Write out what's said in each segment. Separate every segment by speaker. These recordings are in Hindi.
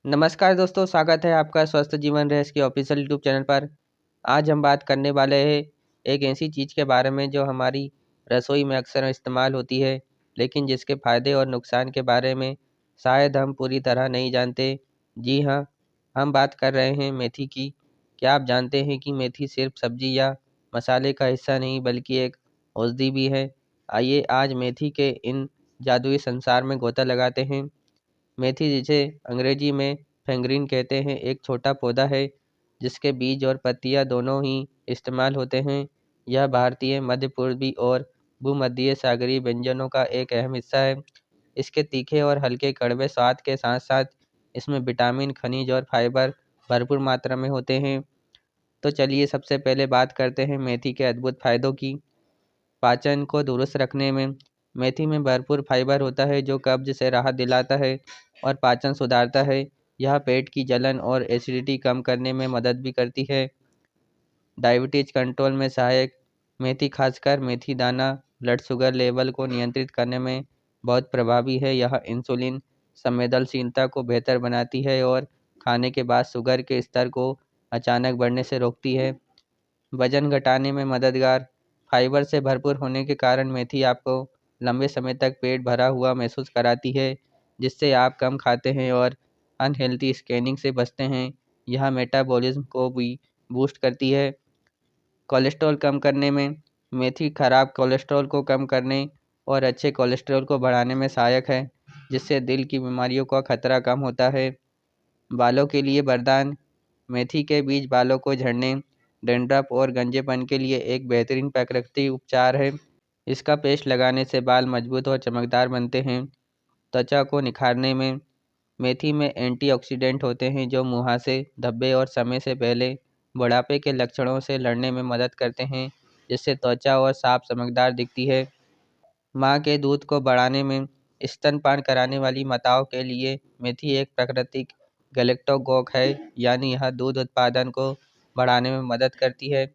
Speaker 1: नमस्कार दोस्तों, स्वागत है आपका स्वस्थ जीवन रहस्य के ऑफिशियल यूट्यूब चैनल पर। आज हम बात करने वाले हैं एक ऐसी चीज़ के बारे में जो हमारी रसोई में अक्सर इस्तेमाल होती है, लेकिन जिसके फ़ायदे और नुकसान के बारे में शायद हम पूरी तरह नहीं जानते। जी हाँ, हम बात कर रहे हैं मेथी की। क्या आप जानते हैं कि मेथी सिर्फ सब्जी या मसाले का हिस्सा नहीं बल्कि एक औषधि भी है। आइए आज मेथी के इन जादुई संसार में गोता लगाते हैं। मेथी, जिसे अंग्रेजी में फेंगरीन कहते हैं, एक छोटा पौधा है जिसके बीज और पत्तियां दोनों ही इस्तेमाल होते हैं। यह भारतीय, मध्य पूर्वी और भूमध्य सागरीय व्यंजनों का एक अहम हिस्सा है। इसके तीखे और हल्के कड़वे स्वाद के साथ साथ इसमें विटामिन, खनिज और फाइबर भरपूर मात्रा में होते हैं। तो चलिए सबसे पहले बात करते हैं मेथी के अद्भुत फायदों की। पाचन को दुरुस्त रखने में मेथी में भरपूर फाइबर होता है जो कब्ज से राहत दिलाता है और पाचन सुधारता है। यह पेट की जलन और एसिडिटी कम करने में मदद भी करती है। डायबिटीज कंट्रोल में सहायक मेथी, खासकर मेथी दाना, ब्लड शुगर लेवल को नियंत्रित करने में बहुत प्रभावी है। यह इंसुलिन संवेदनशीलता को बेहतर बनाती है और खाने के बाद शुगर के स्तर को अचानक बढ़ने से रोकती है। वजन घटाने में मददगार, फाइबर से भरपूर होने के कारण मेथी आपको लंबे समय तक पेट भरा हुआ महसूस कराती है, जिससे आप कम खाते हैं और अनहेल्दी स्कैनिंग से बचते हैं। यह मेटाबॉलिज्म को भी बूस्ट करती है। कोलेस्ट्रॉल कम करने में मेथी खराब कोलेस्ट्रॉल को कम करने और अच्छे कोलेस्ट्रॉल को बढ़ाने में सहायक है, जिससे दिल की बीमारियों का खतरा कम होता है। बालों के लिए वरदान, मेथी के बीज बालों को झड़ने, डैंड्रफ और गंजेपन के लिए एक बेहतरीन प्राकृतिक उपचार है। इसका पेस्ट लगाने से बाल मजबूत और चमकदार बनते हैं। त्वचा को निखारने में मेथी में एंटीऑक्सीडेंट होते हैं जो मुहासे, धब्बे और समय से पहले बुढ़ापे के लक्षणों से लड़ने में मदद करते हैं, जिससे त्वचा और साफ चमकदार दिखती है। माँ के दूध को बढ़ाने में स्तनपान कराने वाली माताओं के लिए मेथी एक प्राकृतिक गैलेक्टोगोक है, यानी यह दूध उत्पादन को बढ़ाने में मदद करती है।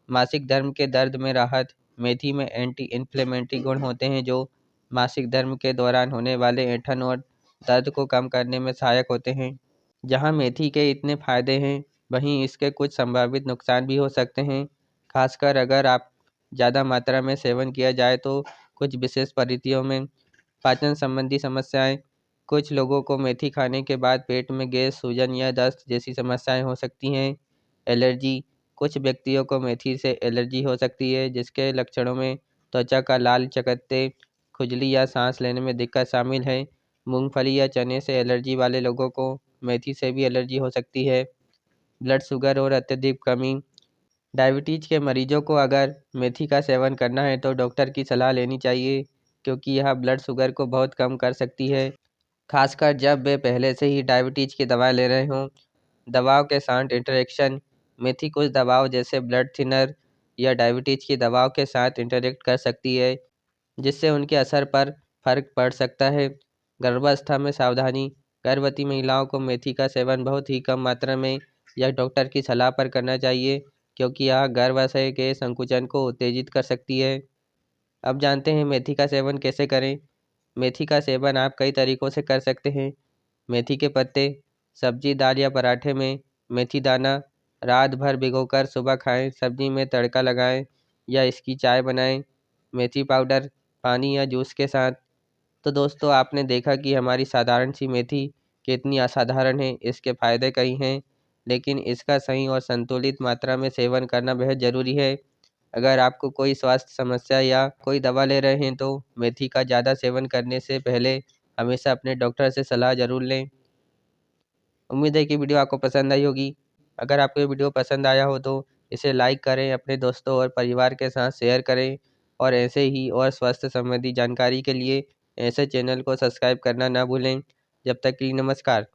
Speaker 1: मासिक धर्म के दर्द में राहत, मेथी में एंटी इन्फ्लेमेटरी गुण होते हैं जो मासिक धर्म के दौरान होने वाले ऐंठन और दर्द को कम करने में सहायक होते हैं। जहाँ मेथी के इतने फायदे हैं, वहीं इसके कुछ संभावित नुकसान भी हो सकते हैं, खासकर अगर आप ज़्यादा मात्रा में सेवन किया जाए तो। कुछ विशेष परिस्थितियों में पाचन संबंधी समस्याएं, कुछ लोगों को मेथी खाने के बाद पेट में गैस, सूजन या दस्त जैसी समस्याएं हो सकती हैं। एलर्जी, कुछ व्यक्तियों को मेथी से एलर्जी हो सकती है, जिसके लक्षणों में त्वचा का लाल चकत्ते, खुजली या सांस लेने में दिक्कत शामिल है। मूंगफली या चने से एलर्जी वाले लोगों को मेथी से भी एलर्जी हो सकती है। ब्लड शुगर और अत्यधिक कमी, डायबिटीज के मरीजों को अगर मेथी का सेवन करना है तो डॉक्टर की सलाह लेनी चाहिए, क्योंकि यह ब्लड शुगर को बहुत कम कर सकती है, खासकर जब वे पहले से ही डायबिटीज की दवा ले रहे हों। दवाओं के साथ इंटरेक्शन, मेथी कुछ दवाओं जैसे ब्लड थिनर या डायबिटीज की दवाओं के साथ इंटरेक्ट कर सकती है, जिससे उनके असर पर फर्क पड़ सकता है। गर्भावस्था में सावधानी, गर्भवती महिलाओं को मेथी का सेवन बहुत ही कम मात्रा में या डॉक्टर की सलाह पर करना चाहिए, क्योंकि यह गर्भाशय के संकुचन को उत्तेजित कर सकती है। अब जानते हैं मेथी का सेवन कैसे करें। मेथी का सेवन आप कई तरीकों से कर सकते हैं। मेथी के पत्ते, सब्जी, दाल या पराठे में मेथी दाना रात भर भिगोकर सुबह खाएं, सब्जी में तड़का लगाएं या इसकी चाय बनाएं। मेथी पाउडर पानी या जूस के साथ। तो दोस्तों, आपने देखा कि हमारी साधारण सी मेथी कितनी असाधारण है। इसके फायदे कई हैं, लेकिन इसका सही और संतुलित मात्रा में सेवन करना बेहद ज़रूरी है। अगर आपको कोई स्वास्थ्य समस्या या कोई दवा ले रहे हैं तो मेथी का ज़्यादा सेवन करने से पहले हमेशा अपने डॉक्टर से सलाह ज़रूर लें। उम्मीद है कि वीडियो आपको पसंद आई होगी। अगर आपको ये वीडियो पसंद आया हो तो इसे लाइक करें, अपने दोस्तों और परिवार के साथ शेयर करें और ऐसे ही और स्वास्थ्य संबंधी जानकारी के लिए ऐसे चैनल को सब्सक्राइब करना ना भूलें। जब तक के लिए नमस्कार।